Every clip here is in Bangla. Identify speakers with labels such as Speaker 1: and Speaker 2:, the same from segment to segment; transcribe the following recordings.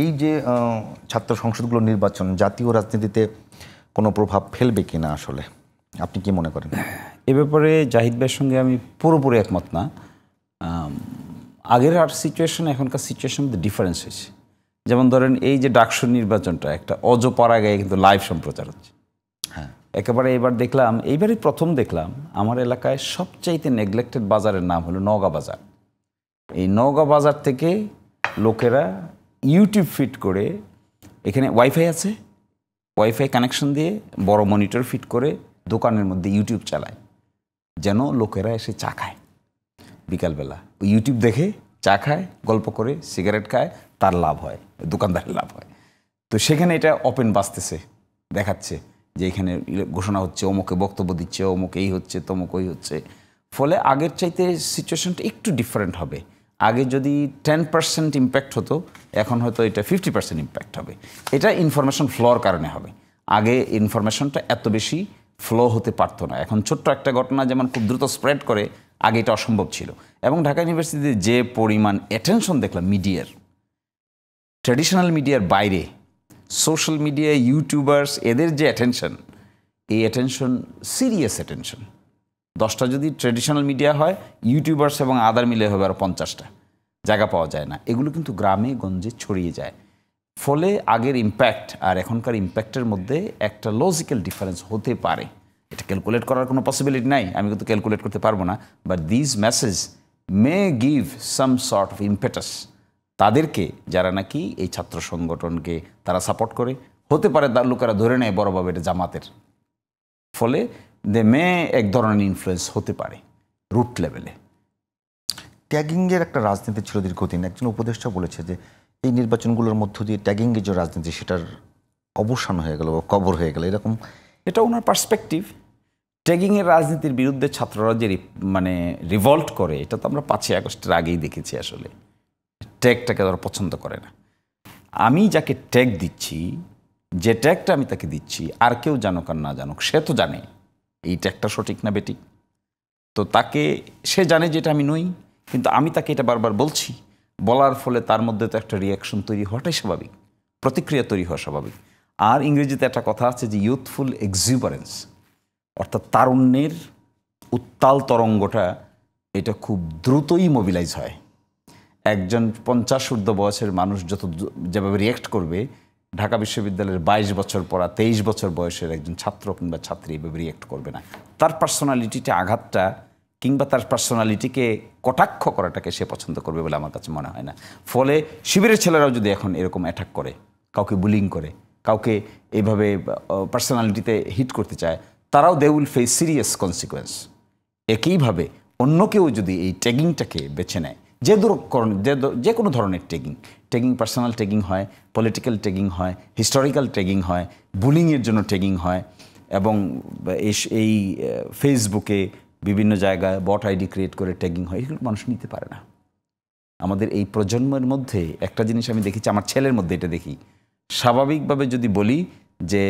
Speaker 1: এই যে ছাত্র সংসদগুলো নির্বাচন জাতীয় রাজনীতিতে কোনো প্রভাব ফেলবে কিনা আসলে আপনি কি মনে করেন?
Speaker 2: এ ব্যাপারে জাহিদ ভাইয়ের সঙ্গে আমি পুরোপুরি একমত না। আগের আর সিচুয়েশন এখনকার সিচুয়েশন মধ্যে ডিফারেন্স হয়েছে। যেমন ধরেন এই যে ডাকসু নির্বাচনটা একটা অজপাড়া গায়ে কিন্তু লাইভ সম্প্রচার হচ্ছে।
Speaker 1: হ্যাঁ,
Speaker 2: একেবারে এবার দেখলাম, এইবারই প্রথম দেখলাম আমার এলাকায় সবচাইতে নেগলেক্টেড বাজারের নাম হলো নওগাঁ বাজার। এই নওগাঁ বাজার থেকে লোকেরা ইউটিউব ফিট করে, এখানে ওয়াইফাই আছে, ওয়াইফাই কানেকশন দিয়ে বড় মনিটর ফিট করে দোকানের মধ্যে ইউটিউব চালায়, যেন লোকেরা এসে চা খায় বিকালবেলা। ওই ইউটিউব দেখে চা খায়, গল্প করে, সিগারেট খায়, তার লাভ হয়, দোকানদারের লাভ হয়। তো সেখানে এটা ওপেন বাজতেছে, দেখাচ্ছে যে এখানে ঘোষণা হচ্ছে, অমুকে বক্তব্য দিচ্ছে, অমুক এই হচ্ছে, তমুক ওই হচ্ছে। ফলে আগের চাইতে সিচুয়েশনটা একটু ডিফারেন্ট হবে। আগে যদি 10% ইম্প্যাক্ট হতো, এখন হয়তো এটা 50% ইম্প্যাক্ট হবে। এটা ইনফরমেশন ফ্লোর কারণে হবে। আগে ইনফরমেশনটা এত বেশি ফ্লো হতে পারতো না। এখন ছোট্ট একটা ঘটনা যেমন খুব দ্রুত স্প্রেড করে, আগে এটা অসম্ভব ছিল। এবং ঢাকা ইউনিভার্সিটিতে যে পরিমাণ অ্যাটেনশন দেখলাম মিডিয়ার, ট্র্যাডিশনাল মিডিয়ার বাইরে সোশ্যাল মিডিয়া, ইউটিউবার্স, এদের যে অ্যাটেনশন, এই অ্যাটেনশন সিরিয়াস অ্যাটেনশন। 10টা যদি ট্র্যাডিশনাল মিডিয়া হয়, ইউটিউবার্স এবং আদার মিলে হবে আরও 50টা, জায়গা পাওয়া যায় না। এগুলো কিন্তু গ্রামে গঞ্জে ছড়িয়ে যায়। ফলে আগের ইম্প্যাক্ট আর এখনকার ইম্প্যাক্টের মধ্যে একটা লজিক্যাল ডিফারেন্স হতে পারে। এটা ক্যালকুলেট করার কোনো পসিবিলিটি নাই, আমি কিন্তু ক্যালকুলেট করতে পারবো না। But this message may give some sort of impetus তাদেরকে, যারা নাকি এই ছাত্র সংগঠনকে তারা সাপোর্ট করে। হতে পারে লোকেরা ধরে নেয় বড়ভাবে এটা জামাতের, ফলে দে মে এক ধরনের ইনফ্লুয়েন্স হতে পারে রুট লেভেলে।
Speaker 1: ট্যাগিংয়ের একটা রাজনীতি ছিল দীর্ঘদিন। একজন উপদেষ্টা বলেছে যে এই নির্বাচনগুলোর মধ্য দিয়ে ট্যাগিংয়ের যে রাজনীতি সেটার অবসান হয়ে গেল বা কবর হয়ে গেল, এরকম।
Speaker 2: এটা ওনার পার্সপেক্টিভ। ট্যাগিংয়ের রাজনীতির বিরুদ্ধে ছাত্ররা যে রিভল্ট করে, এটা তো আমরা 5ই আগস্টের আগেই দেখেছি। আসলে ট্যাগটাকে তারা পছন্দ করে না। আমি যাকে ট্যাগ দিচ্ছি, যে ট্যাগটা আমি তাকে দিচ্ছি, আর কেউ জানুক আর না জানুক, সে তো জানে এই ট্যাগটা সঠিক না বেঠিক। তো তাকে, সে জানে যে এটা আমি নই, কিন্তু আমি তাকে এটা বারবার বলছি। বলার ফলে তার মধ্যে তো একটা রিয়াকশন তৈরি হওয়াটাই স্বাভাবিক, প্রতিক্রিয়া তৈরি হওয়া স্বাভাবিক। আর ইংরেজিতে একটা কথা আছে যে ইউথফুল এক্সিউবারেন্স, অর্থাৎ তারুণ্যের উত্তাল তরঙ্গটা, এটা খুব দ্রুতই মোবিলাইজ হয়। একজন 50 ঊর্ধ্ব বয়সের মানুষ যেভাবে রিয়্যাক্ট করবে, ঢাকা বিশ্ববিদ্যালয়ের 22 বছর পড়া 23 বছর বয়সের একজন ছাত্র কিংবা ছাত্রী এভাবে রিয়্যাক্ট করবে না। তার পার্সোনালিটিতে আঘাতটা কিংবা তার পার্সোনালিটিকে কটাক্ষ করাটাকে সে পছন্দ করবে বলে আমার কাছে মনে হয় না। ফলে শিবিরের ছেলেরাও যদি এখন এরকম অ্যাটাক করে, কাউকে বুলিং করে, কাউকে এইভাবে পার্সোনালিটিতে হিট করতে চায়, তারাও they will face serious consequence. একইভাবে অন্য কেউ যদি এই ট্যাগিংটাকে বেছে নেয়, যে কোনো ধরনের ট্যাগিং পার্সোনাল ট্যাগিং হয়, পলিটিক্যাল ট্যাগিং হয়, হিস্টোরিক্যাল ট্যাগিং হয়, বুলিংয়ের জন্য ট্যাগিং হয়, এবং এই ফেসবুকে বিভিন্ন জায়গায় বট আইডি ক্রিয়েট করে ট্যাগিং হয়, এগুলো মানুষ নিতে পারে না। আমাদের এই প্রজন্মের মধ্যে একটা জিনিস আমি দেখেছি, আমার ছেলের মধ্যে এটা দেখি, স্বাভাবিকভাবে যদি বলি যে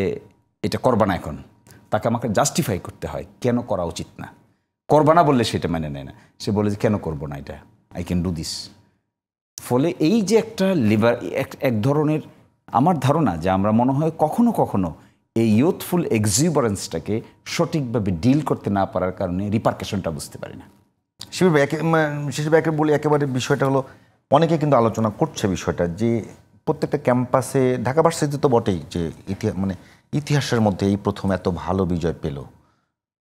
Speaker 2: এটা করবা না এখন, তাকে আমাকে জাস্টিফাই করতে হয় কেন করা উচিত না। করবা না বললে সেটা মেনে নেয় না, সে বলে যে কেন করবো না এটা, আই ক্যান ডু দিস। ফলে এই যে একটা এক ধরনের, আমার ধারণা যে আমরা মনে হয় কখনো কখনো এই ইউথফুল এক্সিউবারেন্সটাকে সঠিকভাবে ডিল করতে না পারার কারণে রিপারকেশনটা বুঝতে পারি না।
Speaker 1: শিবির ভাই বলি একেবারে বিষয়টা হলো, অনেকে কিন্তু আলোচনা করছে বিষয়টা যে প্রত্যেকটা ক্যাম্পাসে, ঢাকা ভার্সিটি তো বটেই, যে ইতিহাসের মধ্যে এই প্রথম এত ভালো বিজয় পেল।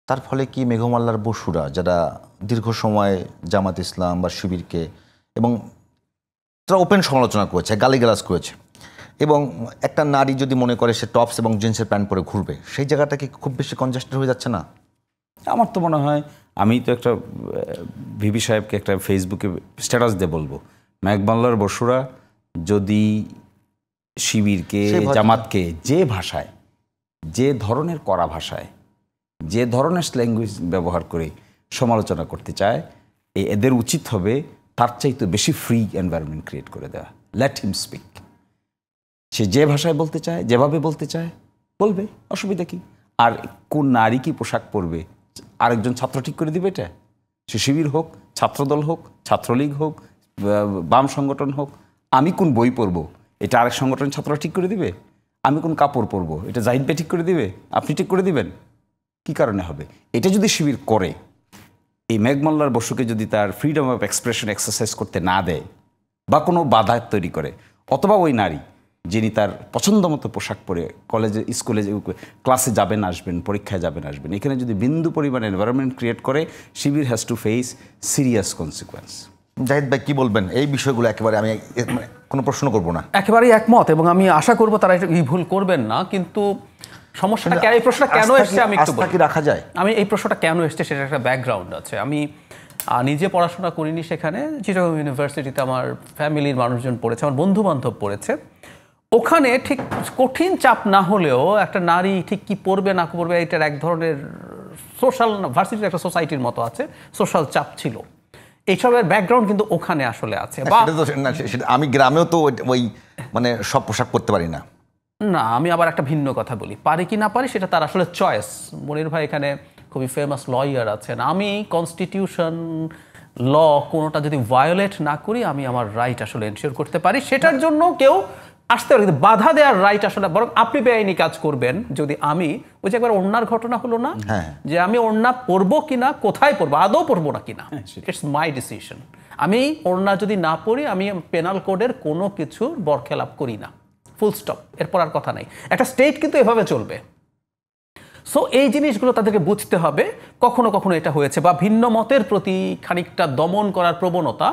Speaker 1: তার ফলে কি মেঘমাল্লার বসুরা, যারা দীর্ঘ সময় জামাত ইসলাম বা শিবিরকে, এবং তারা ওপেন সমালোচনা করেছে, গালিগালাজ করেছে, এবং একটা নারী যদি মনে করে সে টপস এবং জিন্সের প্যান্ট পরে ঘুরবে, সেই জায়গাটা কি খুব বেশি কনজাস্টেড হয়ে যাচ্ছে না?
Speaker 2: আমার তো মনে হয়, আমি তো একটা ভিপি সাহেবকে একটা ফেসবুকে স্ট্যাটাস দিয়ে বলবো, মেঘমাল্লার বসুরা যদি শিবিরকে, জামাতকে যে ভাষায়, যে ধরনের কড়া ভাষায়, যে ধরনের ল্যাঙ্গুয়েজ ব্যবহার করে সমালোচনা করতে চায়, এদের উচিত হবে তার চাইতে বেশি ফ্রি এনভায়রনমেন্ট ক্রিয়েট করে দেওয়া। Let him speak. সে যে ভাষায় বলতে চায়, যেভাবে বলতে চায় বলবে, অসুবিধা কি? আর কোন নারী কি পোশাক পরবে আরেকজন ছাত্র ঠিক করে দিবে এটা? সে শিবির হোক, ছাত্রদল হোক, ছাত্রলীগ হোক, বাম সংগঠন হোক, আমি কোন বই পড়ব এটা আরেক সংগঠনের ছাত্ররা ঠিক করে দিবে? আমি কোন কাপড় পরবো এটা জাহিদ ভাই ঠিক করে দিবে? আপনি ঠিক করে দিবেন? কি কারণে হবে? এটা যদি শিবির করে, এই মেঘমল্লার বসুকে যদি তার ফ্রিডম অফ এক্সপ্রেশন এক্সারসাইজ করতে না দেয় বা কোনো বাধা তৈরি করে, অথবা ওই নারী যিনি তার পছন্দ মতো পোশাক পরে কলেজে স্কুলে ক্লাসে যাবেন আসবেন, পরীক্ষায় যাবেন আসবেন, এখানে যদি বিন্দু পরিমাণ এনভায়রনমেন্ট ক্রিয়েট করে, Shibir has to face serious consequence.
Speaker 1: Zahid ভাই কি বলবেন এই বিষয়গুলো? একেবারে আমি মানে কোনো প্রশ্ন করব না,
Speaker 3: একেবারেই একমত, এবং আমি আশা করব তারা এই ভুল করবেন না। কিন্তু সমস্যাটা এই প্রশ্নটা কেন এসছে আমি একটু বলি।
Speaker 1: রাখা যায়,
Speaker 3: আমি এই প্রশ্নটা কেন এসছে সেটা একটা ব্যাকগ্রাউন্ড আছে। আমি নিজে পড়াশোনা করিনি সেখানে, চিটাগং ইউনিভার্সিটিতে আমার ফ্যামিলির মানুষজন পড়েছে, আমার বন্ধু বান্ধব পড়েছে। ওখানে ঠিক কঠিন চাপ না হলেও একটা নারী ঠিক কি পড়বে না পড়বে এটার এক ধরনের সোশ্যাল, ভার্সিটির একটা সোসাইটির মতো আছে, সোশ্যাল চাপ ছিল। এইসবের ব্যাকগ্রাউন্ড কিন্তু ওখানে আসলে আছে। বা
Speaker 1: আমি গ্রামেও তো ওই মানে সব পোশাক পরতে পারি না।
Speaker 3: না, আমি আবার একটা ভিন্ন কথা বলি, পারি কি না পারি সেটা তার আসলে চয়েস। মনির ভাই এখানে খুবই ফেমাস লয়ার আছেন। আমি কনস্টিটিউশন ল কোনোটা যদি ভায়োলেট না করি, আমি আমার রাইট আসলে এনশিওর করতে পারি। সেটার জন্য কেউ আসতে পারে, কিন্তু বাধা দেওয়ার রাইট আসলে, বরং আপনি বেআইনি কাজ করবেন যদি আমি, ওই যে একবার ওড়নার ঘটনা হলো না, যে আমি ওড়না পরবো কিনা, কোথায় পরবো, আদৌ পরবো না কিনা, ইটস মাই ডিসিশন। আমি ওড়না যদি না পরি, আমি পেনাল কোডের কোনো কিছুর বরখেলাপ করি না, ফুল স্টপ, এরপর আর কথা নাই। একটা স্টেট কিন্তু এভাবে চলবে। সো এই জিনিসগুলো তাদেরকে বুঝতে হবে। কখনো কখনো এটা হয়েছে, বা ভিন্ন মতের প্রতি খানিকটা দমন করার প্রবণতা,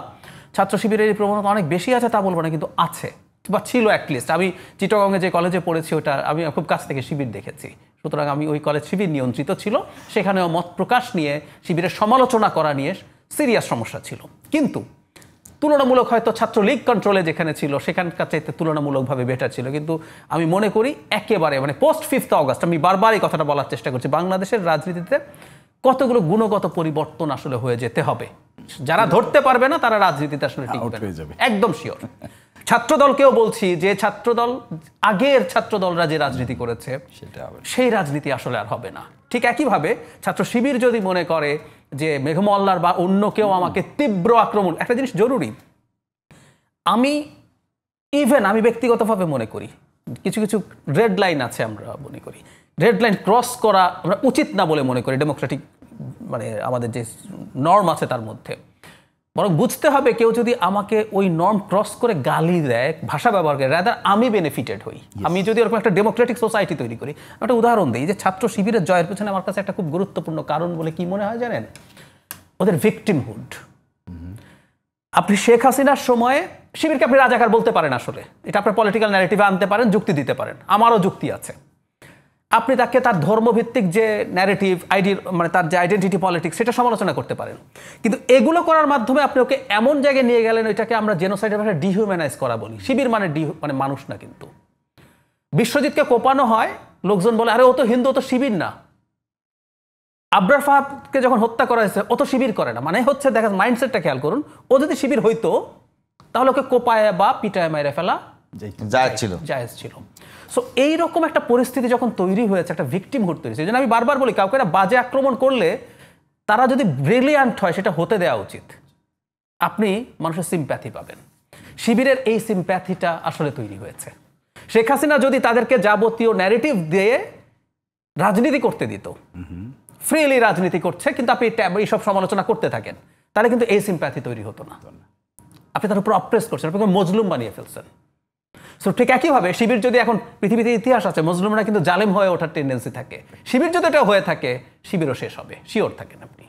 Speaker 3: ছাত্র শিবিরের এই প্রবণতা অনেক বেশি আছে তা বলবো না, কিন্তু আছে বা ছিল অ্যাটলিস্ট। আমি চিটাগংয়ে যে কলেজে পড়েছি ওটা আমি খুব কাছ থেকে শিবির দেখেছি, সুতরাং আমি ওই কলেজ শিবির নিয়ন্ত্রিত ছিল, সেখানেও মত প্রকাশ নিয়ে, শিবিরের সমালোচনা করা নিয়ে সিরিয়াস সমস্যা ছিল। কিন্তু তুলনামূলক হয়তো ছাত্রলীগ কন্ট্রোলে যেখানে ছিল সেখানকার চাইতে তুলনামূলকভাবে বেটার ছিল। কিন্তু আমি মনে করি একেবারে মানে পোস্ট 5 অগস্ট, আমি বারবার এই কথাটা বলার চেষ্টা করছি, বাংলাদেশের রাজনীতিতে কতগুলো গুণগত পরিবর্তন আসলে হয়ে যেতে হবে। যারা ধরতে পারবে না তারা রাজনীতিতে আসলে টিকবে না, একদম শিওর। ছাত্রদলকেও বলছি যে ছাত্রদল, আগের ছাত্রদলরা যে রাজনীতি করেছে সেই রাজনীতি আসলে আর হবে না। ঠিক একইভাবে ছাত্র শিবির যদি মনে করে যে মেঘমল্লার বা অন্য কেউ আমাকে তীব্র আক্রমণ, একটা জিনিস জরুরি, আমি ব্যক্তিগতভাবে মনে করি কিছু কিছু রেড লাইন আছে, আমরা মনে করি রেড লাইন ক্রস করা আমরা উচিত না বলে মনে করি, ডেমোক্রেটিক মানে আমাদের যে নর্ম আছে তার মধ্যে। বরং বুঝতে হবে কেউ যদি আমাকে ওই নর্ম ক্রস করে গালি দেয়, ভাষা ব্যবহার করে, রাদার আমি বেনিফিটেড হই। আমি যদি ওরকম একটা ডেমোক্রেটিক সোসাইটি তৈরি করি। একটা উদাহরণ দিই, যে ছাত্র শিবিরের জয়ের পেছনে আমার কাছে একটা খুব গুরুত্বপূর্ণ কারণ বলে কি মনে হয় জানেন? ওদের ভিকটিমহুড। আপনি শেখ হাসিনার সময়ে শিবিরকে আপনি রাজাকার বলতে পারেন, আসলে এটা আপনার পলিটিক্যাল ন্যারেটিভে আনতে পারেন, যুক্তি দিতে পারেন, আমারও যুক্তি আছে। আপনি তাকে তার ধর্মভিত্তিক যে ন্যারেটিভ মানে তার যে আইডেন্টিটি পলিটিক্স সেটা সমালোচনা করতে পারেন, কিন্তু এগুলো করার মাধ্যমে আপনি ওকে এমন জায়গায় নিয়ে গেলেন, ওইটাকে আমরা জেনোসাইডের ভাষায় ডিহিউম্যানাইজ করা বলি। শিবির মানে মানে মানুষ না। কিন্তু বিশ্বজিৎকে কোপানো হয়, লোকজন বলে আরে ও তো হিন্দু, ও তো শিবির না। আবরার ফাহাদকে যখন হত্যা করা হয়েছে, ও তো শিবির করে না। মানে হচ্ছে দেখা মাইন্ডসেটটা খেয়াল করুন, ও যদি শিবির হইতো তাহলে ওকে কোপায় বা পিটায় মাইরে ফেলা জায়েজ ছিল। সো এইরকম একটা পরিস্থিতি যখন তৈরি হয়েছে, একটা ভিকটিমহুড তৈরি হয়েছে। এই জন্য আমি বারবার বলি, কাউকে একটা বাজে আক্রমণ করলে তারা যদি ব্রিলিয়ান্ট হয় সেটা হতে দেওয়া উচিত, আপনি মানুষের সিম্প্যাথি পাবেন। শিবিরের এই সিম্প্যাথিটা আসলে তৈরি হয়েছে। শেখ হাসিনা যদি তাদেরকে যাবতীয় ন্যারেটিভ দিয়ে রাজনীতি করতে দিত, ফ্রিলি রাজনীতি করছে কিন্তু আপনি এইসব সমালোচনা করতে থাকেন, তাহলে কিন্তু এই সিম্প্যাথি তৈরি হতো না। আপনি তার উপর অপ্রেস করছেন, আপনাকে মজলুম বানিয়ে ফেলছেন। সো ঠিক একইভাবে শিবির যদি, এখন পৃথিবীতে ইতিহাস আছে মজলুমরা কিন্তু জালেম হয়ে ওঠার টেন্ডেন্সি থাকে, শিবির যদি এটা হয়ে থাকে শিবিরও শেষ হবে, শিওর থাকেন আপনি।